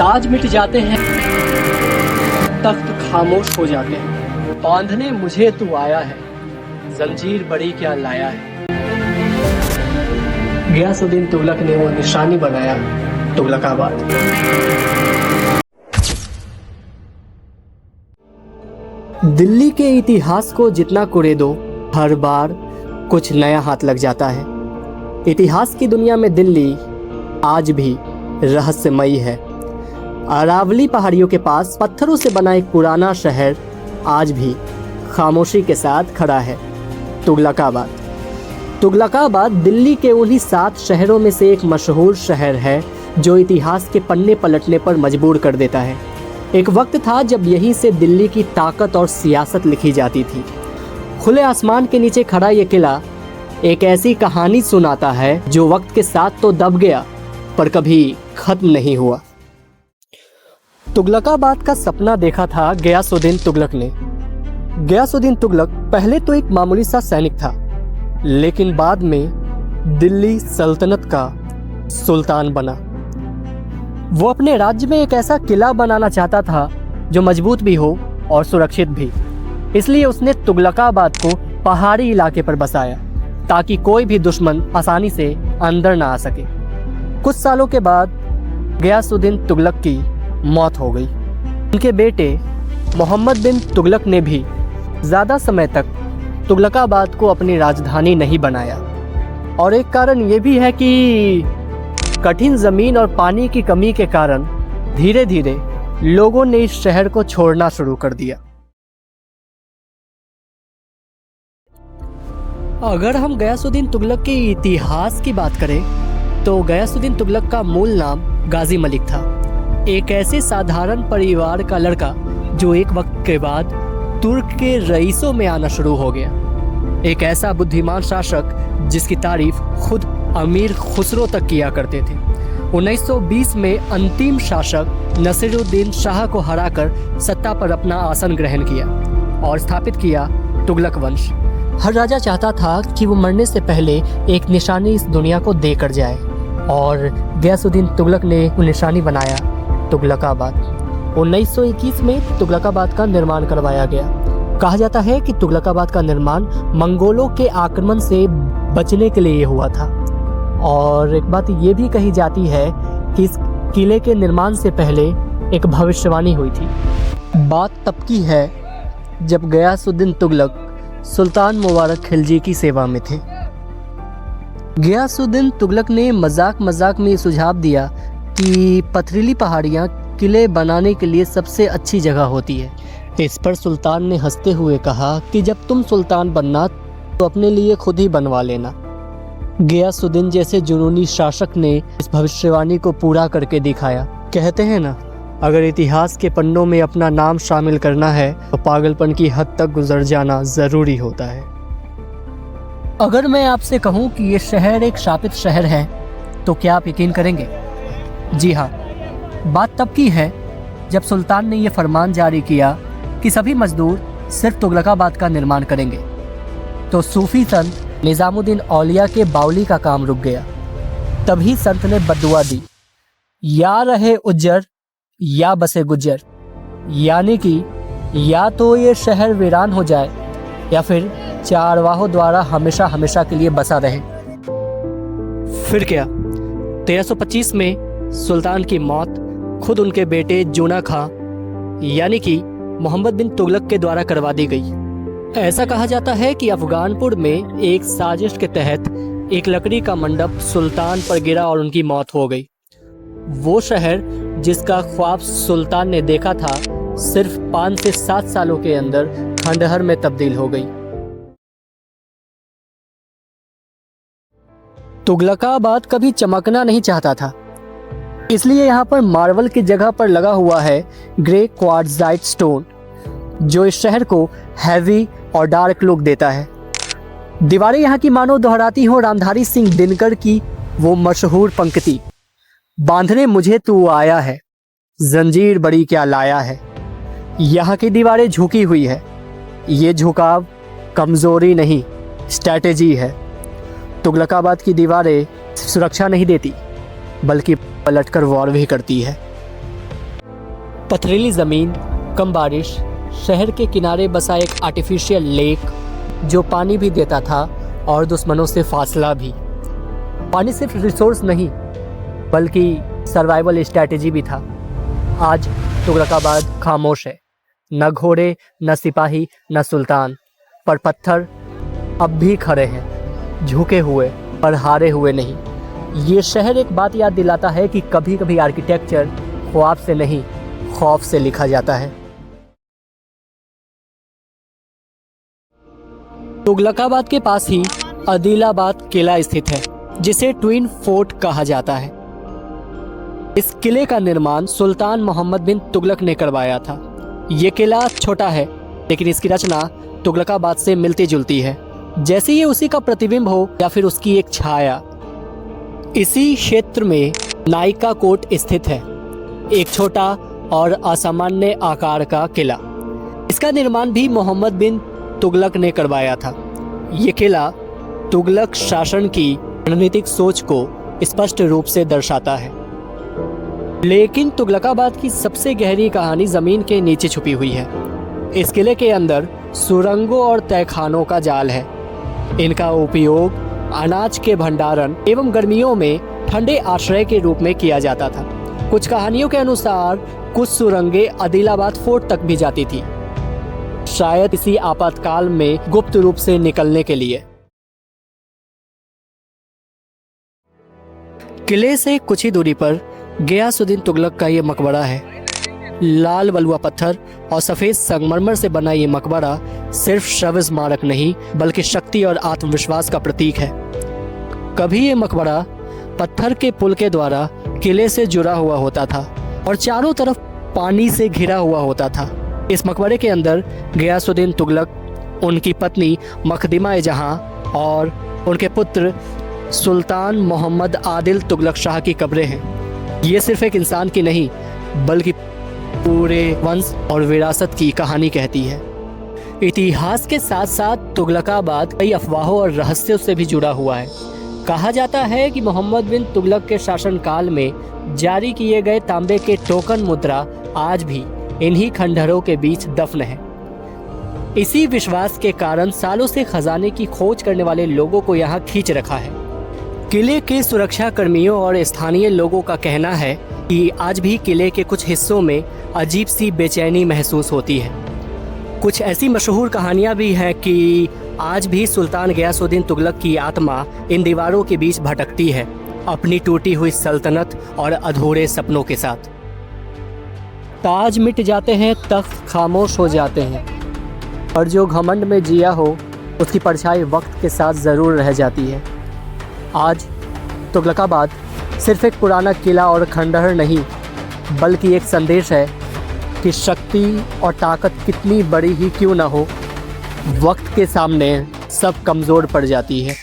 ताज मिट जाते हैं, तख्त खामोश हो जाते हैं। बांधने मुझे तू आया है, जंजीर बड़ी क्या लाया है। गयासुद्दीन तुगलक ने वो निशानी बनाया, तुगलकाबाद। दिल्ली के इतिहास को जितना कुरेदो, हर बार कुछ नया हाथ लग जाता है। इतिहास की दुनिया में दिल्ली आज भी रहस्यमयी है। अरावली पहाड़ियों के पास पत्थरों से बना एक पुराना शहर आज भी खामोशी के साथ खड़ा है, तुगलकाबाद। तुगलकाबाद दिल्ली के उन्हीं 7 शहरों में से एक मशहूर शहर है जो इतिहास के पन्ने पलटने पर मजबूर कर देता है। एक वक्त था जब यहीं से दिल्ली की ताकत और सियासत लिखी जाती थी। खुले आसमान के नीचे खड़ा ये किला एक ऐसी कहानी सुनाता है जो वक्त के साथ तो दब गया पर कभी खत्म नहीं हुआ। तुगलकाबाद का सपना देखा था गयासुद्दीन तुगलक ने। गयासुद्दीन तुगलक पहले तो एक मामूली सा सैनिक था, लेकिन बाद में दिल्ली सल्तनत का सुल्तान बना। वो अपने राज्य में एक ऐसा किला बनाना चाहता था जो मजबूत भी हो और सुरक्षित भी। इसलिए उसने तुगलकाबाद को पहाड़ी इलाके पर बसाया ताकि कोई भी दुश्मन आसानी से अंदर ना आ सके। कुछ सालों के बाद गयासुद्दीन तुगलक की मौत हो गई। उनके बेटे मोहम्मद बिन तुगलक ने भी ज़्यादा समय तक तुगलकाबाद को अपनी राजधानी नहीं बनाया। और एक कारण ये भी है कि कठिन ज़मीन और पानी की कमी के कारण धीरे धीरे लोगों ने इस शहर को छोड़ना शुरू कर दिया। अगर हम गयासुद्दीन तुगलक के इतिहास की बात करें तो गयासुद्दीन तुगलक का मूल नाम गाजी मलिक था। एक ऐसे साधारण परिवार का लड़का जो एक वक्त के बाद तुर्क के रईसों में आना शुरू हो गया। एक ऐसा बुद्धिमान शासक जिसकी तारीफ खुद अमीर खुसरो तक किया करते थे। 1920 में अंतिम शासक नसीरुद्दीन शाह को हराकर सत्ता पर अपना आसन ग्रहण किया और स्थापित किया तुगलक वंश। हर राजा चाहता था कि वो मरने से पहले एक निशानी इस दुनिया को देकर जाए और गयासुद्दीन तुगलक ने वो निशानी बनाया, तुगलकाबाद। 1921 में तुगलकाबाद का निर्माण करवाया गया। कहा जाता है कि तुगलकाबाद का निर्माण मंगोलों के आक्रमण से बचने के लिए हुआ था। और एक बात ये भी कही जाती है कि इस किले के निर्माण से पहले एक भविष्यवाणी हुई थी। बात तब की है जब गयासुद्दीन तुगलक सुल्तान मुबारक खिलजी की सेवा में थे। गयासुद्दीन तुगलक ने मजाक मजाक में सुझाव दिया कि पथरीली पहाड़ियाँ किले बनाने के लिए सबसे अच्छी जगह होती है। इस पर सुल्तान ने हंसते हुए कहा कि जब तुम सुल्तान बनना तो अपने लिए खुद ही बनवा लेना। गयासुद्दीन जैसे जुनूनी शासक ने इस भविष्यवाणी को पूरा करके दिखाया। कहते हैं ना, अगर इतिहास के पन्नों में अपना नाम शामिल करना है तो पागलपन की हद तक गुजर जाना ज़रूरी होता है। अगर मैं आपसे कहूं कि ये शहर एक शापित शहर है तो क्या आप यकीन करेंगे? जी हाँ, बात तब की है जब सुल्तान ने यह फरमान जारी किया कि सभी मजदूर सिर्फ तुगलकाबाद का निर्माण करेंगे। तो सूफी संत निज़ामुद्दीन औलिया के बाउली का काम रुक गया। तभी संत ने बद्दुआ दी, या रहे उज्जर या बसे गुज्जर, यानी कि या तो ये शहर वीरान हो जाए या फिर चारवाहों द्वारा हमेशा हमेशा के लिए बसा रहे। फिर क्या, 1325 में सुल्तान की मौत खुद उनके बेटे जूना खां यानी कि मोहम्मद बिन तुगलक के द्वारा करवा दी गई। ऐसा कहा जाता है कि अफगानपुर में एक साजिश के तहत एक लकड़ी का मंडप सुल्तान पर गिरा और उनकी मौत हो गई। वो शहर जिसका ख्वाब सुल्तान ने देखा था सिर्फ 5 से 7 सालों के अंदर खंडहर में तब्दील हो गई। तुगलकाबाद कभी चमकना नहीं चाहता था, इसलिए यहाँ पर मार्बल की जगह पर लगा हुआ है ग्रे क्वार्ट्जाइट स्टोन, जो इस शहर को हैवी और डार्क लुक देता है। दीवारें यहाँ की मानो दोहराती हो रामधारी सिंह दिनकर की वो मशहूर पंक्ति, बांधने मुझे तू आया है, जंजीर बड़ी क्या लाया है। यहाँ की दीवारें झुकी हुई है। ये झुकाव कमजोरी नहीं, स्ट्रैटेजी है। तुगलकाबाद की दीवारें सुरक्षा नहीं देती बल्कि पलटकर वॉर भी करती है। पथरीली ज़मीन, कम बारिश, शहर के किनारे बसा एक आर्टिफिशियल लेक जो पानी भी देता था और दुश्मनों से फासला भी। पानी सिर्फ रिसोर्स नहीं बल्कि सर्वाइवल स्ट्रैटेजी भी था। आज तुगलकाबाद खामोश है, न घोड़े, न सिपाही, न सुल्तान, पर पत्थर अब भी खड़े हैं, झुके हुए पर हारे हुए नहीं। ये शहर एक बात याद दिलाता है कि कभी कभी आर्किटेक्चर ख्वाब से नहीं, खौफ से लिखा जाता है। तुगलकाबाद के पास ही आदिलाबाद किला स्थित है, जिसे ट्विन फोर्ट कहा जाता है। इस किले का निर्माण सुल्तान मोहम्मद बिन तुगलक ने करवाया था। ये किला छोटा है, लेकिन इसकी रचना तुगलकाबाद से मिलती जुलती है, जैसे ये उसी का प्रतिबिंब हो या फिर उसकी एक छाया। इसी क्षेत्र में नायिका कोट स्थित है, एक छोटा और असामान्य आकार का किला। इसका निर्माण भी मोहम्मद बिन तुगलक ने करवाया था। ये किला तुगलक शासन की रणनीतिक सोच को स्पष्ट रूप से दर्शाता है। लेकिन तुगलकाबाद की सबसे गहरी कहानी जमीन के नीचे छुपी हुई है। इस किले के अंदर सुरंगों और तहखानों का जाल है। इनका उपयोग अनाज के भंडारण एवं गर्मियों में ठंडे आश्रय के रूप में किया जाता था। कुछ कहानियों के अनुसार कुछ सुरंगें आदिलाबाद फोर्ट तक भी जाती थी, शायद इसी आपातकाल में गुप्त रूप से निकलने के लिए। किले से कुछ ही दूरी पर गियासुद्दीन तुगलक का ये मकबरा है। लाल बलुआ पत्थर और सफ़ेद संगमरमर से बना ये मकबरा सिर्फ शव स्मारक नहीं बल्कि शक्ति और आत्मविश्वास का प्रतीक है। कभी ये मकबरा पत्थर के पुल के द्वारा किले से जुड़ा हुआ होता था और चारों तरफ पानी से घिरा हुआ होता था। इस मकबरे के अंदर गियासुद्दीन तुगलक, उनकी पत्नी मखदिमा जहां और उनके पुत्र सुल्तान मोहम्मद आदिल तुगलक शाह की कब्रें हैं। ये सिर्फ एक इंसान की नहीं बल्कि पूरे वंश और विरासत की कहानी कहती है। इतिहास के साथ साथ तुगलकाबाद कई अफवाहों और रहस्यों से भी जुड़ा हुआ है। कहा जाता है कि मोहम्मद बिन तुगलक के शासनकाल में जारी किए गए तांबे के टोकन मुद्रा आज भी इन्हीं खंडहरों के बीच दफन है। इसी विश्वास के कारण सालों से खजाने की खोज करने वाले लोगों को यहाँ खींच रखा है। किले के सुरक्षा कर्मियों और स्थानीय लोगों का कहना है कि आज भी किले के कुछ हिस्सों में अजीब सी बेचैनी महसूस होती है। कुछ ऐसी मशहूर कहानियां भी हैं कि आज भी सुल्तान गियासुद्दीन तुगलक की आत्मा इन दीवारों के बीच भटकती है, अपनी टूटी हुई सल्तनत और अधूरे सपनों के साथ। ताज मिट जाते हैं, तख्त खामोश हो जाते हैं, और जो घमंड में जिया हो उसकी परछाई वक्त के साथ ज़रूर रह जाती है। आज तुगलकाबाद सिर्फ एक पुराना किला और खंडहर नहीं बल्कि एक संदेश है कि शक्ति और ताकत कितनी बड़ी ही क्यों ना हो, वक्त के सामने सब कमज़ोर पड़ जाती है।